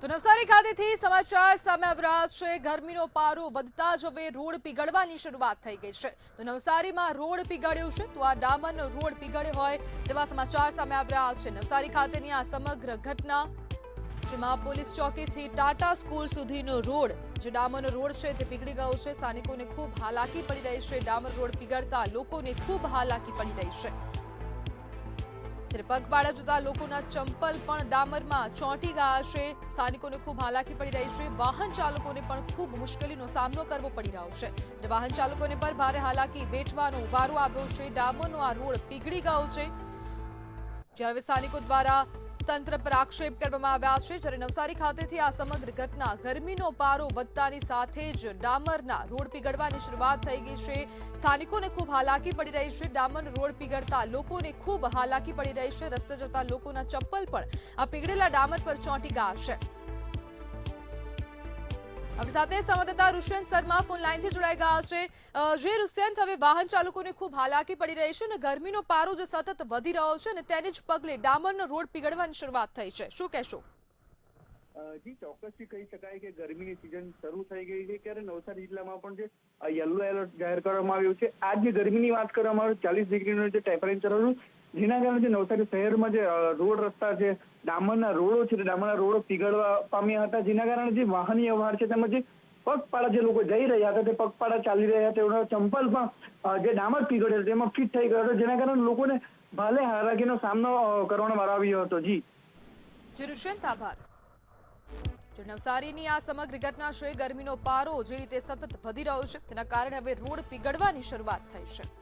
તો નવસારી ખાતેથી સમાચાર સામે આવી રહ્યા છે। ગરમીનો પારો વધતા જ હવે રોડ પીગળવાની શરૂઆત થઈ ગઈ છે। તો નવસારીમાં રોડ પીગળ્યો છે, તો આ ડામરનો રોડ પીગળ્યો હોય તેવા સમાચાર સામે આવી રહ્યા છે। નવસારી ખાતેની આ સમગ્ર ઘટના, જેમાં પોલીસ ચોકીથી ટાટા સ્કૂલ સુધીનો રોડ, જે ડામરનો રોડ છે તે પીગળી ગયો છે। સ્થાનિકોને ખૂબ હાલાકી પડી રહી છે। ડામર રોડ પીગળતા લોકોને ખૂબ હાલાકી પડી રહી છે। જ્યારે પગપાળા જતા લોકોના ચંપલ પણ ડામરમાં ચોંટી ગયા છે। સ્થાનિકોને ખૂબ હાલાકી પડી રહી છે। વાહન ચાલકોને પણ ખૂબ મુશ્કેલીનો સામનો કરવો પડી રહ્યો છે। જ્યારે વાહન ચાલકોને પણ ભારે હાલાકી વેઠવાનો વારો આવ્યો છે। ડામરનો આ રોડ પીગળી ગયો છે, જ્યારે હવે સ્થાનિકો દ્વારા તંત્ર પર આક્ષેપ કરવામાં આવ્યા છે। જ્યારે નવસારી ખાતેથી આ સમગ્ર ઘટના, ગરમીનો પારો વધતાની સાથે જ ડામરના રોડ પીગળવાની શરૂઆત થઈ ગઈ છે। સ્થાનિકોને ખૂબ હાલાકી પડી રહી છે। ડામરનો રોડ પીગળતા લોકોને ખૂબ હાલાકી પડી રહી છે। રસ્તે જતા લોકોના ચપ્પલ પણ આ પીગળેલા ડામર પર ચોંટી ગયા છે। આપણી સાથે સંવાદદાતા રુષ્યંત શર્મા ફોન લાઈનથી જોડાઈ ગયા છે। રુષ્યંત, હવે વાહન ચાલકોને ખૂબ હાલાકી પડી રહી છે અને ગરમીનો પારો જે સતત વધી રહ્યો છે અને તેને જ પગલે ડામરનો રોડ પીગળવાની શરૂઆત થઈ છે, શું કહેશો? જી, ચોક્કસથી કહી શકાય કે ગરમીની સિઝન શરૂ થઈ ગઈ છે, ત્યારે નવસારી જિલ્લામાં પણ જે યલો એલર્ટ જાહેર કરવામાં આવ્યું છે। આજ જે ગરમીની વાત કરવામાં આવે 40 ડિગ્રીનું જે ટેમ્પરેચર હતું, જેના કારણે જે નવસારી શહેરમાં જે રોડ રસ્તા છે, ડામરના રોડો છે, ડામરના રોડો પીગળવા પામ્યા હતા, જેના કારણે જે વાહન વ્યવહાર છે તેમજ જે પગપાળા જે લોકો જઈ રહ્યા હતા તે પગપાળા ચાલી રહ્યા હતા, તેઓના ચંપલ પણ જે ડામર પીગળ્યો તેમાં ફિટ થઈ ગયો હતો, જેના કારણે લોકોને ભારે હાલાકીનો સામનો કરવાનો વારો આવ્યો હતો। જી રુષ્યંત, આભાર। નવસારીની આ સમગ્ર ઘટના છે। ગરમીનો પારો જે રીતે સતત વધી રહ્યો છે તેના કારણે હવે રોડ પીગળવાની શરૂઆત થઈ છે।